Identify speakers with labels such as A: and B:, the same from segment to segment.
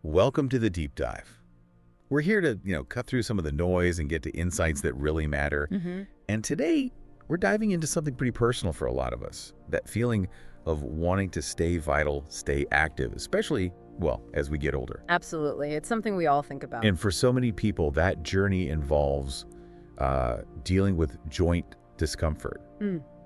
A: Welcome to the deep dive. We're here to, cut through some of the noise and get to insights that really matter. And today, we're diving into something pretty personal for a lot of us. That feeling of wanting to stay vital, stay active, especially, well, as we get older.
B: Absolutely. It's something we all think about.
A: And for so many people, that journey involves dealing with joint discomfort,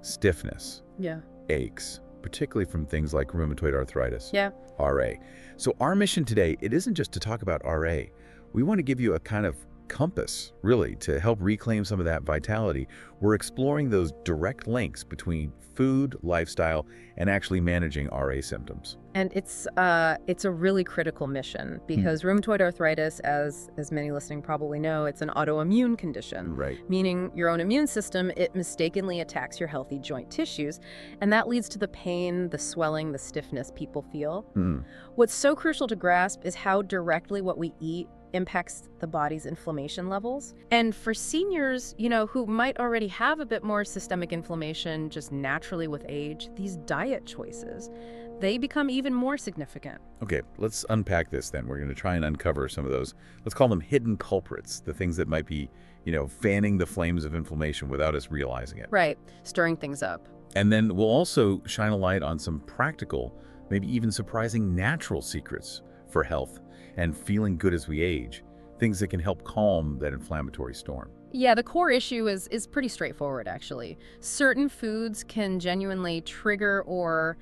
A: stiffness,
B: Yeah.
A: aches, particularly from things like rheumatoid arthritis,
B: Yeah.
A: RA. So our mission today, it isn't just to talk about RA. We want to give you a kind of compass, really, to help reclaim some of that vitality. We're exploring those direct links between food, lifestyle, and actually managing RA symptoms.
B: And it's a really critical mission because rheumatoid arthritis, as many listening probably know, it's an autoimmune condition.
A: Right.
B: Meaning your own immune system, it mistakenly attacks your healthy joint tissues. And that leads to the pain, the swelling, the stiffness people feel. What's so crucial to grasp is how directly what we eat impacts the body's inflammation levels. And for seniors, who might already have a bit more systemic inflammation just naturally with age, these diet choices, they become even more significant.
A: Okay, let's unpack this then. We're going to try and uncover some of those, let's call them hidden culprits, the things that might be, fanning the flames of inflammation without us realizing it.
B: Right, stirring things up.
A: And then we'll also shine a light on some practical, maybe even surprising natural secrets for health and feeling good as we age, things that can help calm that inflammatory storm.
B: Yeah, the core issue is pretty straightforward, actually. Certain foods can genuinely trigger or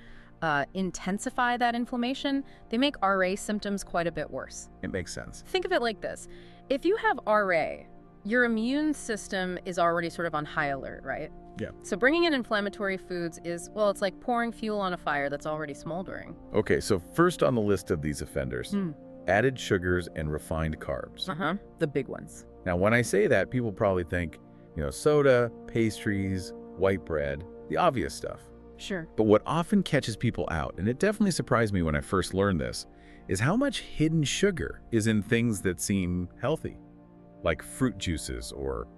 B: intensify that inflammation. They make RA symptoms quite a bit worse.
A: It makes sense.
B: Think of it like this. If you have RA, your immune system is already sort of on high alert, right?
A: Yeah.
B: So bringing in inflammatory foods is, well, it's like pouring fuel on a fire that's already smoldering.
A: Okay, so first on the list of these offenders, added sugars and refined carbs.
B: The big ones.
A: Now, when I say that, people probably think, soda, pastries, white bread, the obvious stuff.
B: Sure.
A: But what often catches people out, and it definitely surprised me when I first learned this, is how much hidden sugar is in things that seem healthy, like fruit juices or,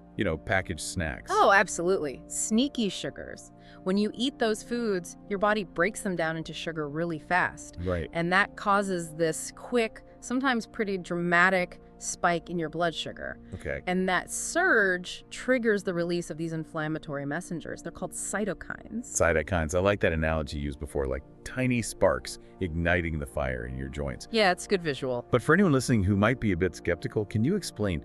A: packaged snacks.
B: Oh, absolutely. Sneaky sugars. When you eat those foods, your body breaks them down into sugar really fast.
A: Right.
B: And that causes this quick, sometimes pretty dramatic spike in your blood sugar.
A: Okay.
B: And that surge triggers the release of these inflammatory messengers. They're called cytokines.
A: Cytokines. I like that analogy used before, like tiny sparks igniting the fire in your joints.
B: Yeah, it's good visual.
A: But for anyone listening who might be a bit skeptical, can you explain,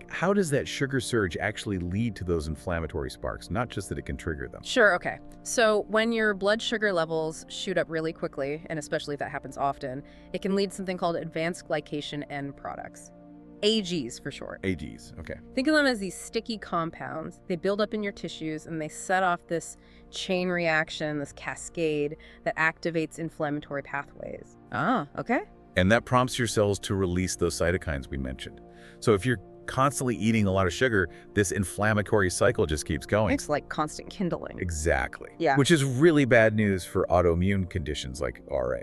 A: how does that sugar surge actually lead to those inflammatory sparks, not just that it can trigger them?
B: Sure, okay. So when your blood sugar levels shoot up really quickly, and especially if that happens often, it can lead to something called advanced glycation end products. AGs for short.
A: AGs, okay.
B: Think of them as these sticky compounds. They build up in your tissues and they set off this chain reaction, this cascade that activates inflammatory pathways. Ah, okay.
A: And that prompts your cells to release those cytokines we mentioned. So if you're constantly eating a lot of sugar, this inflammatory cycle just keeps going.
B: It's like constant kindling.
A: Exactly.
B: Yeah.
A: Which is really bad news for autoimmune conditions like RA.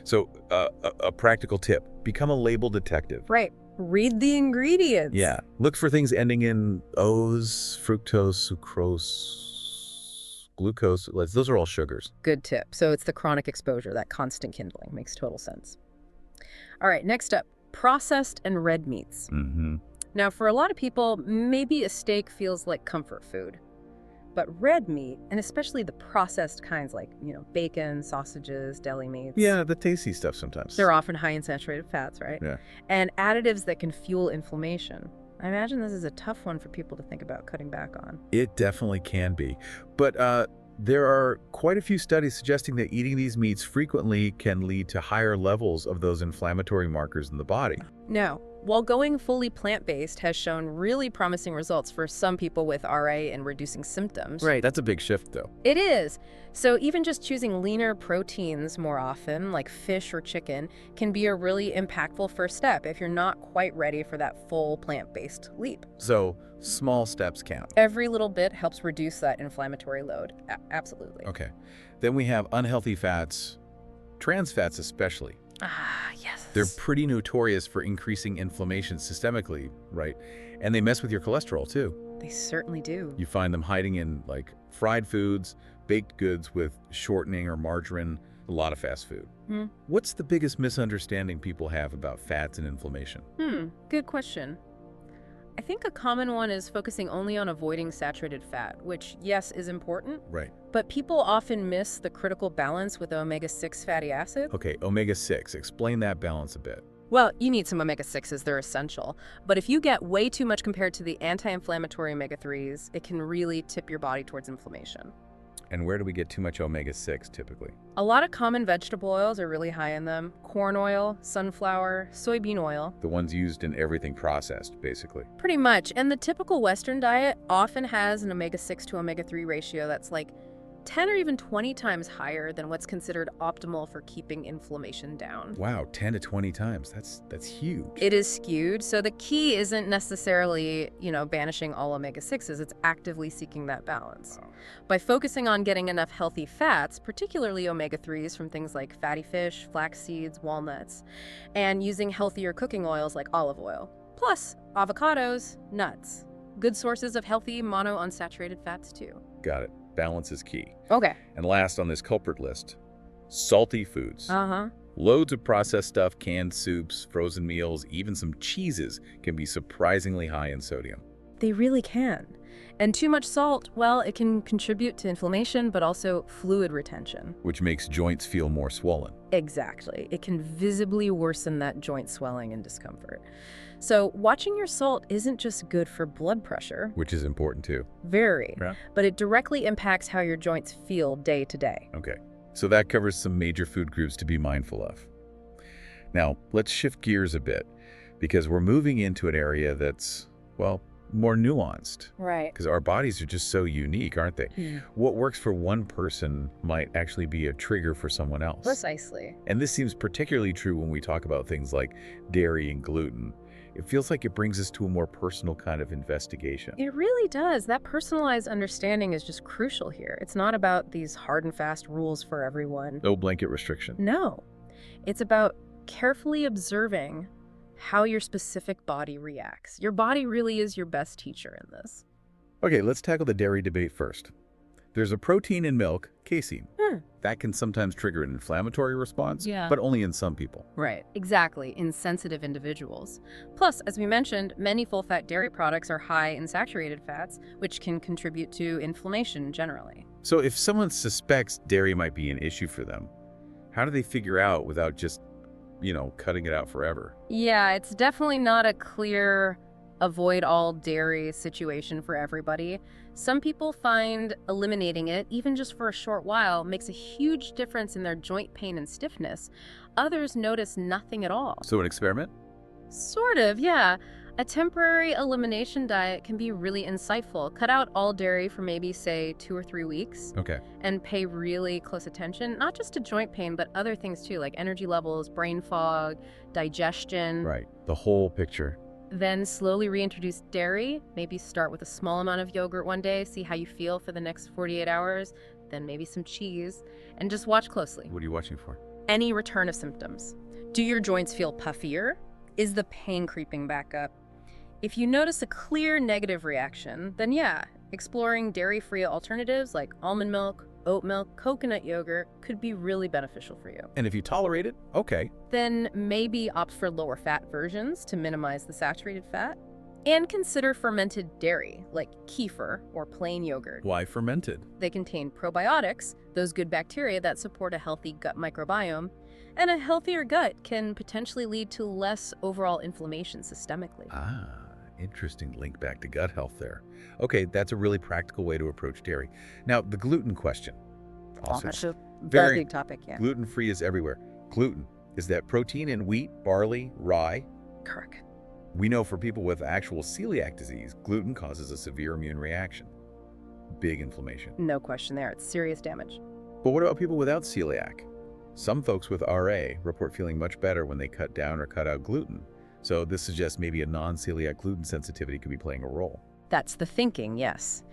A: So a practical tip, become a label detective.
B: Right. Read the ingredients.
A: Yeah. Look for things ending in O's, fructose, sucrose, glucose. Those are all sugars.
B: Good tip. So it's the chronic exposure, that constant kindling. Makes total sense. All right, next up, processed and red meats. Now, for a lot of people, maybe a steak feels like comfort food. But red meat, and especially the processed kinds like, bacon, sausages, deli meats.
A: Yeah, the tasty stuff sometimes.
B: They're often high in saturated fats, right?
A: Yeah.
B: And additives that can fuel inflammation. I imagine this is a tough one for people to think about cutting back on.
A: It definitely can be. But there are quite a few studies suggesting that eating these meats frequently can lead to higher levels of those inflammatory markers in the body.
B: Now, while going fully plant-based has shown really promising results for some people with RA and reducing symptoms.
A: Right, that's a big shift though.
B: It is. So even just choosing leaner proteins more often, like fish or chicken, can be a really impactful first step if you're not quite ready for that full plant-based leap.
A: So small steps count.
B: Every little bit helps reduce that inflammatory load. Absolutely.
A: Okay. Then we have unhealthy fats, trans fats especially.
B: Ah, yes.
A: They're pretty notorious for increasing inflammation systemically, right? And they mess with your cholesterol too.
B: They certainly do.
A: You find them hiding in fried foods, baked goods with shortening or margarine, A lot of fast food.
B: Hmm.
A: What's the biggest misunderstanding people have about fats and inflammation?
B: Good question. I think a common one is focusing only on avoiding saturated fat, which, yes, is important,
A: Right.
B: but people often miss the critical balance with omega-6 fatty acids.
A: Okay, omega-6. Explain that balance a bit.
B: Well, you need some omega-6s, they're essential. But if you get way too much compared to the anti-inflammatory omega-3s, it can really tip your body towards inflammation.
A: And where do we get too much omega-6 typically?
B: A lot of common vegetable oils are really high in them. Corn oil, sunflower, soybean oil.
A: The ones used in everything processed, basically.
B: Pretty much. And the typical Western diet often has an omega-6 to omega-3 ratio that's like 10 or even 20 times higher than what's considered optimal for keeping inflammation down.
A: Wow, 10 to 20 times. That's huge.
B: It is skewed, so the key isn't necessarily, banishing all omega-6s, it's actively seeking that balance.
A: Wow.
B: By focusing on getting enough healthy fats, particularly omega-3s from things like fatty fish, flax seeds, walnuts, and using healthier cooking oils like olive oil, plus avocados, nuts. Good sources of healthy monounsaturated fats too.
A: Got it. Balance is key.
B: Okay.
A: And last on this culprit list, salty foods.
B: Uh-huh.
A: Loads of processed stuff, canned soups, frozen meals, even some cheeses can be surprisingly high in sodium.
B: They really can. And too much salt, well, it can contribute to inflammation, but also fluid retention.
A: Which makes joints feel more swollen.
B: Exactly. It can visibly worsen that joint swelling and discomfort. So watching your salt isn't just good for blood pressure.
A: Which is important too.
B: Very.
A: Yeah.
B: But it directly impacts how your joints feel day to day.
A: Okay, so that covers some major food groups to be mindful of. Now, let's shift gears a bit, because we're moving into an area that's, well, more nuanced.
B: Right.
A: Because our bodies are just so unique, aren't they? What works for one person might actually be a trigger for someone else.
B: Precisely.
A: And this seems particularly true when we talk about things like dairy and gluten. It feels like it brings us to a more personal kind of investigation.
B: It really does. That personalized understanding is just crucial here. It's not about these hard and fast rules for everyone.
A: No blanket restriction.
B: No. It's about carefully observing how your specific body reacts. Your body really is your best teacher in this.
A: Okay, let's tackle the dairy debate first. There's a protein in milk, casein. That can sometimes trigger an inflammatory response, but only in some people.
B: Right, exactly, in sensitive individuals. Plus, as we mentioned, many full-fat dairy products are high in saturated fats, which can contribute to inflammation generally.
A: So if someone suspects dairy might be an issue for them, how do they figure out without just, cutting it out forever?
B: Yeah, it's definitely not a clear avoid all dairy situation for everybody. Some people find eliminating it, even just for a short while, makes a huge difference in their joint pain and stiffness. Others notice nothing at all.
A: So an experiment?
B: Sort of, yeah. A temporary elimination diet can be really insightful. Cut out all dairy for maybe, say, 2 or 3 weeks.
A: Okay.
B: And pay really close attention, not just to joint pain, but other things too, like energy levels, brain fog, digestion.
A: Right. The whole picture.
B: Then slowly reintroduce dairy. Maybe start with a small amount of yogurt one day, see how you feel for the next 48 hours, then maybe some cheese, and just watch closely.
A: What are you watching for?
B: Any return of symptoms. Do your joints feel puffier? Is the pain creeping back up? If you notice a clear negative reaction, then yeah, exploring dairy-free alternatives like almond milk, oat milk, coconut yogurt could be really beneficial for you.
A: And if you tolerate it, okay.
B: Then maybe opt for lower fat versions to minimize the saturated fat. And consider fermented dairy, like kefir or plain yogurt.
A: Why fermented?
B: They contain probiotics, those good bacteria that support a healthy gut microbiome, and a healthier gut can potentially lead to less overall inflammation systemically.
A: Interesting link back to gut health there. Okay, that's a really practical way to approach dairy. Now, the gluten question.
B: That's a very big topic, yeah.
A: Gluten-free is everywhere. Gluten, is that protein in wheat, barley, rye?
B: Correct.
A: We know for people with actual celiac disease, gluten causes a severe immune reaction. Big inflammation.
B: No question there. It's serious damage.
A: But what about people without celiac? Some folks with RA report feeling much better when they cut down or cut out gluten. So this suggests maybe a non-celiac gluten sensitivity could be playing a role.
B: That's the thinking, yes.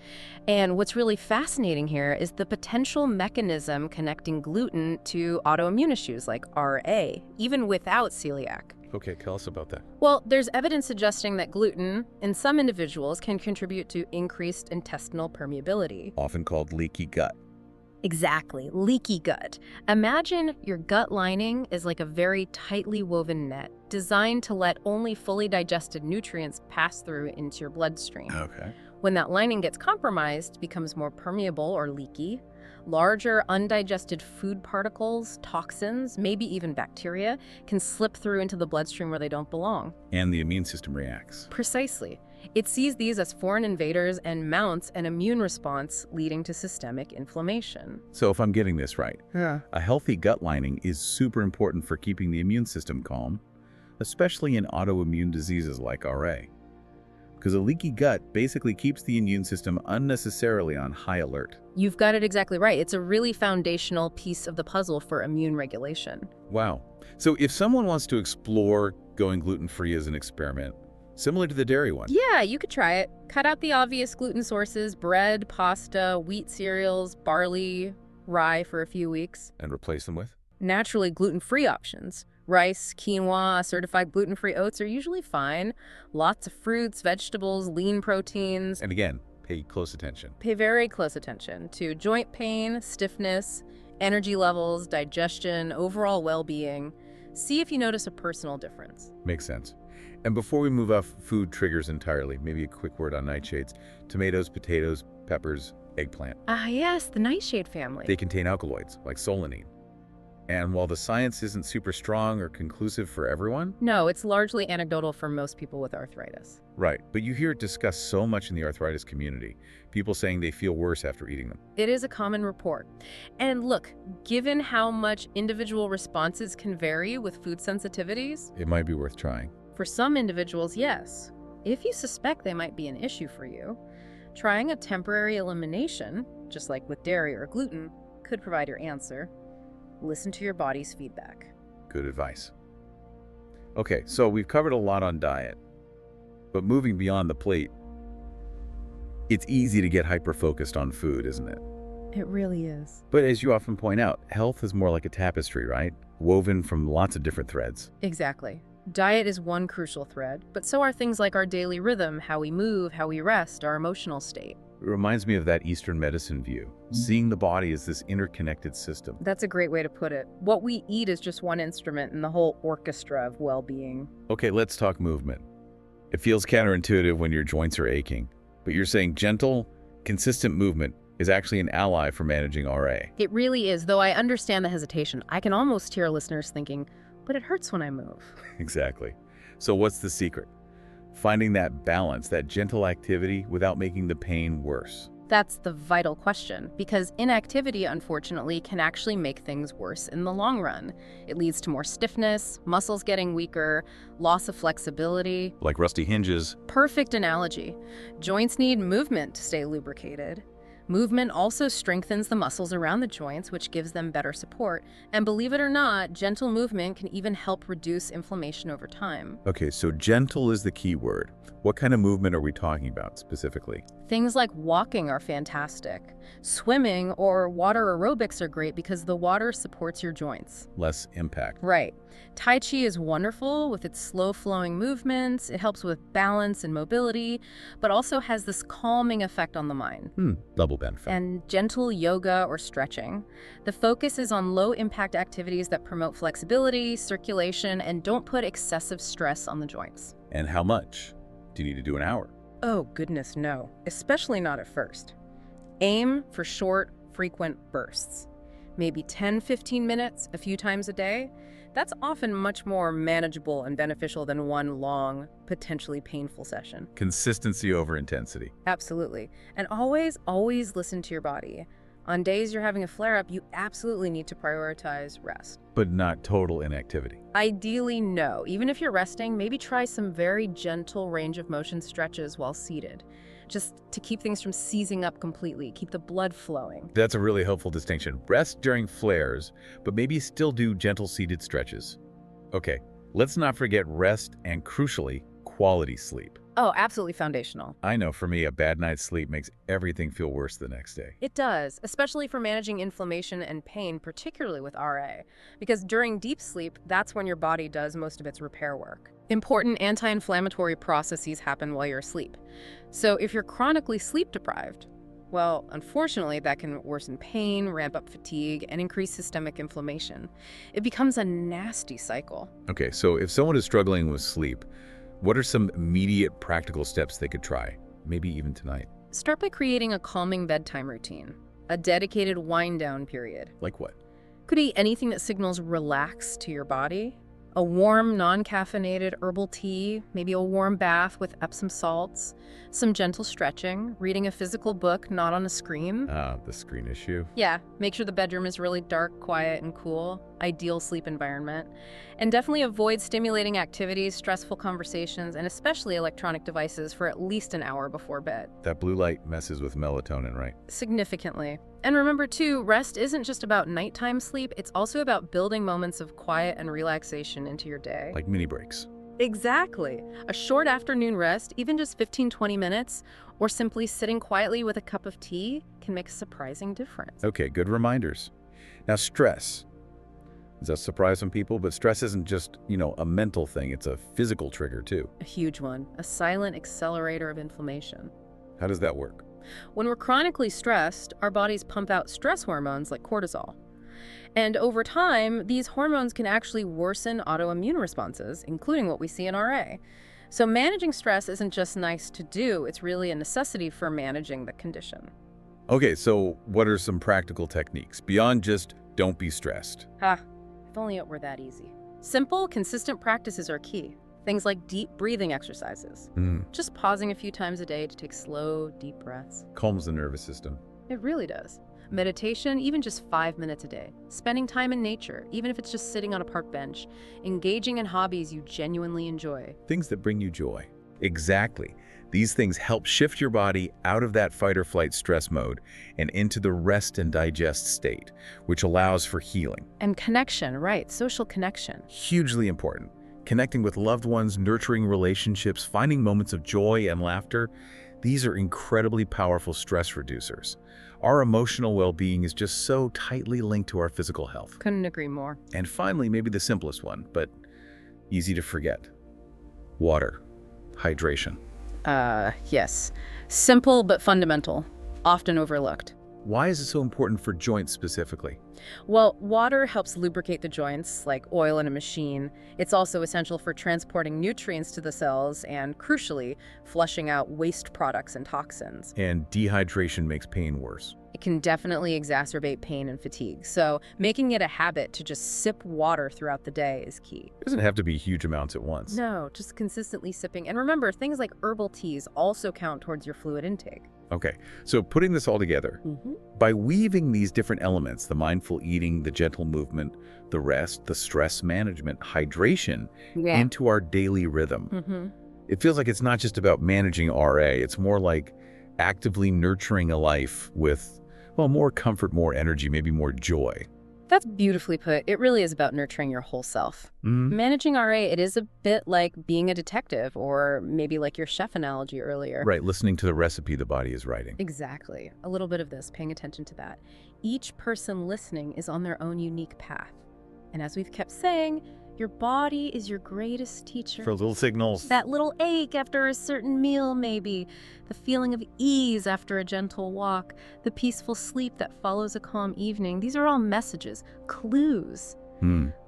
B: And what's really fascinating here is the potential mechanism connecting gluten to autoimmune issues like RA, even without celiac.
A: Okay, tell us about that.
B: Well, there's evidence suggesting that gluten, in some individuals, can contribute to increased intestinal permeability.
A: Often called leaky gut.
B: Exactly, leaky gut. Imagine your gut lining is like a very tightly woven net designed to let only fully digested nutrients pass through into your bloodstream.
A: Okay.
B: When that lining gets compromised, it becomes more permeable or leaky. Larger, undigested food particles, toxins, maybe even bacteria, can slip through into the bloodstream where they don't belong.
A: And the immune system reacts.
B: Precisely. It sees these as foreign invaders and mounts an immune response, leading to systemic inflammation.
A: So if I'm getting this right, a healthy gut lining is super important for keeping the immune system calm, especially in autoimmune diseases like RA. Because a leaky gut basically keeps the immune system unnecessarily on high alert.
B: You've got it exactly right. It's a really foundational piece of the puzzle for immune regulation.
A: Wow. So if someone wants to explore going gluten-free as an experiment, similar to the dairy one.
B: Yeah, you could try it. Cut out the obvious gluten sources, bread, pasta, wheat cereals, barley, rye for a few weeks.
A: And replace them with?
B: Naturally gluten-free options. Rice, quinoa, certified gluten-free oats are usually fine. Lots of fruits, vegetables, lean proteins.
A: And again, pay close attention.
B: Pay very close attention to joint pain, stiffness, energy levels, digestion, overall well-being. See if you notice a personal difference.
A: Makes sense. And before we move off food triggers entirely, maybe a quick word on nightshades. Tomatoes, potatoes, peppers, eggplant.
B: Ah, yes, the nightshade family.
A: They contain alkaloids, like solanine. And while the science isn't super strong or conclusive for everyone...
B: No, it's largely anecdotal for most people with arthritis.
A: Right, but you hear it discussed so much in the arthritis community. People saying they feel worse after eating them.
B: It is a common report. And look, given how much individual responses can vary with food sensitivities,
A: It might be worth trying.
B: for some individuals, yes. If you suspect they might be an issue for you, trying a temporary elimination, just like with dairy or gluten, could provide your answer. Listen to your body's feedback.
A: Good advice. Okay, so we've covered a lot on diet, but moving beyond the plate, it's easy to get hyper-focused on food, isn't it?
B: It really is.
A: But as you often point out, health is more like a tapestry, right? Woven from lots of different threads.
B: Exactly. Diet is one crucial thread, but so are things like our daily rhythm, how we move, how we rest, our emotional state.
A: It reminds me of that Eastern medicine view, seeing the body as this interconnected system.
B: That's a great way to put it. What we eat is just one instrument in the whole orchestra of well-being.
A: Okay, let's talk movement. It feels counterintuitive when your joints are aching, but you're saying gentle, consistent movement is actually an ally for managing RA.
B: It really is, though I understand the hesitation. I can almost hear listeners thinking, but it hurts when I move.
A: Exactly. So what's the secret? Finding that balance, that gentle activity without making the pain worse.
B: That's the vital question, because inactivity, unfortunately, can actually make things worse in the long run. It leads to more stiffness, muscles getting weaker, loss of flexibility.
A: Like rusty hinges.
B: Perfect analogy. Joints need movement to stay lubricated. Movement also strengthens the muscles around the joints, which gives them better support. And believe it or not, gentle movement can even help reduce inflammation over time.
A: Okay, so gentle is the key word. What kind of movement are we talking about specifically?
B: Things like walking are fantastic. Swimming or water aerobics are great because the water supports your joints.
A: Less impact.
B: Right. Tai Chi is wonderful with its slow-flowing movements. It helps with balance and mobility, but also has this calming effect on the mind.
A: Double benefit.
B: And gentle yoga or stretching. The focus is on low-impact activities that promote flexibility, circulation, and don't put excessive stress on the joints.
A: And how much? Do you need to do an hour?
B: Oh, goodness, no. Especially not at first. Aim for short, frequent bursts. Maybe 10-15 minutes a few times a day. That's often much more manageable and beneficial than one long, potentially painful session.
A: Consistency over intensity.
B: Absolutely. And always, always listen to your body. On days you're having a flare-up, you absolutely need to prioritize rest.
A: But not total inactivity.
B: Ideally, no. Even if you're resting, maybe try some very gentle range of motion stretches while seated, just to keep things from seizing up completely, keep the blood flowing.
A: That's a really helpful distinction. Rest during flares, but maybe still do gentle seated stretches. Okay, let's not forget rest and, crucially, quality sleep.
B: Oh, absolutely foundational.
A: I know for me, a bad night's sleep makes everything feel worse the next day.
B: It does, especially for managing inflammation and pain, particularly with RA. Because during deep sleep, that's when your body does most of its repair work. Important anti-inflammatory processes happen while you're asleep. So if you're chronically sleep deprived, Well, unfortunately, that can worsen pain, ramp up fatigue, and increase systemic inflammation. It becomes a nasty cycle.
A: Okay, so if someone is struggling with sleep, what are some immediate practical steps they could try? Maybe even tonight.
B: Start by creating a calming bedtime routine, a dedicated wind-down period.
A: Like what?
B: Could be anything that signals relax to your body. A warm, non-caffeinated herbal tea, maybe a warm bath with Epsom salts, some gentle stretching, reading a physical book, not on a screen.
A: The screen issue.
B: Yeah, make sure the bedroom is really dark, quiet, and cool. Ideal sleep environment. And definitely avoid stimulating activities, stressful conversations, and especially electronic devices for at least an hour before bed.
A: That blue light messes with melatonin, right?
B: Significantly. And remember, too, rest isn't just about nighttime sleep, it's also about building moments of quiet and relaxation into your day.
A: Like mini breaks.
B: Exactly. A short afternoon rest, even just 15-20 minutes, or simply sitting quietly with a cup of tea can make a surprising difference.
A: Okay, good reminders. Now, stress. Does that surprise some people? But stress isn't just, a mental thing. It's a physical trigger, too.
B: A huge one. A silent accelerator of inflammation.
A: How does that work?
B: When we're chronically stressed, our bodies pump out stress hormones like cortisol. And over time, these hormones can actually worsen autoimmune responses, including what we see in RA. So managing stress isn't just nice to do, it's really a necessity for managing the condition.
A: Okay, so what are some practical techniques beyond just don't be stressed?
B: If only it were that easy. Simple, consistent practices are key. Things like deep breathing exercises. Just pausing a few times a day to take slow, deep breaths.
A: Calms the nervous system.
B: It really does. Meditation, even just 5 minutes a day. Spending time in nature, even if it's just sitting on a park bench. Engaging in hobbies you genuinely enjoy.
A: Things that bring you joy. Exactly. These things help shift your body out of that fight or flight stress mode and into the rest and digest state, which allows for healing.
B: And connection, right, social connection.
A: Hugely important. Connecting with loved ones, nurturing relationships, finding moments of joy and laughter, these are incredibly powerful stress reducers. Our emotional well-being is just so tightly linked to our physical health.
B: Couldn't agree more.
A: And finally, maybe the simplest one, but easy to forget. Water. Hydration.
B: Yes. Simple but fundamental. Often overlooked.
A: Why is it so important for joints specifically?
B: Well, water helps lubricate the joints, like oil in a machine. It's also essential for transporting nutrients to the cells and, crucially, flushing out waste products and toxins.
A: And dehydration makes pain worse.
B: It can definitely exacerbate pain and fatigue, so making it a habit to just sip water throughout the day is key.
A: It doesn't have to be huge amounts at once.
B: No, just consistently sipping. And remember, things like herbal teas also count towards your fluid intake.
A: Okay, so putting this all together, by weaving these different elements, the mindful eating, the gentle movement, the rest, the stress management, hydration, into our daily rhythm, it feels like it's not just about managing RA, it's more like actively nurturing a life with, well, more comfort, more energy, maybe more joy.
B: That's beautifully put. It really is about nurturing your whole self. Managing RA, it is a bit like being a detective, or maybe like your chef analogy earlier.
A: Right, listening to the recipe the body is writing.
B: Exactly. A little bit of this, paying attention to that. Each person listening is on their own unique path. And as we've kept saying, your body is your greatest teacher.
A: For little signals.
B: That little ache after a certain meal, maybe. The feeling of ease after a gentle walk. The peaceful sleep that follows a calm evening. These are all messages, clues.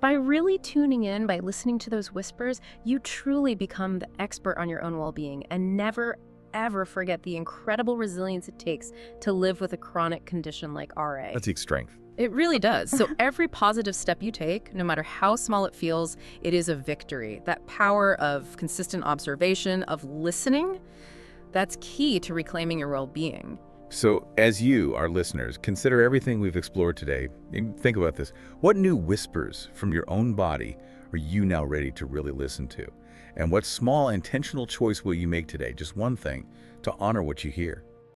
B: By really tuning in, by listening to those whispers, you truly become the expert on your own well-being. And never, ever forget the incredible resilience it takes to live with a chronic condition like RA.
A: That takes strength.
B: It really does. So every positive step you take, no matter how small it feels, it is a victory. That power of consistent observation, of listening, that's key to reclaiming your well-being.
A: So as you, our listeners, consider everything we've explored today, and think about this. What new whispers from your own body are you now ready to really listen to? And what small intentional choice will you make today, just one thing, to honor what you hear?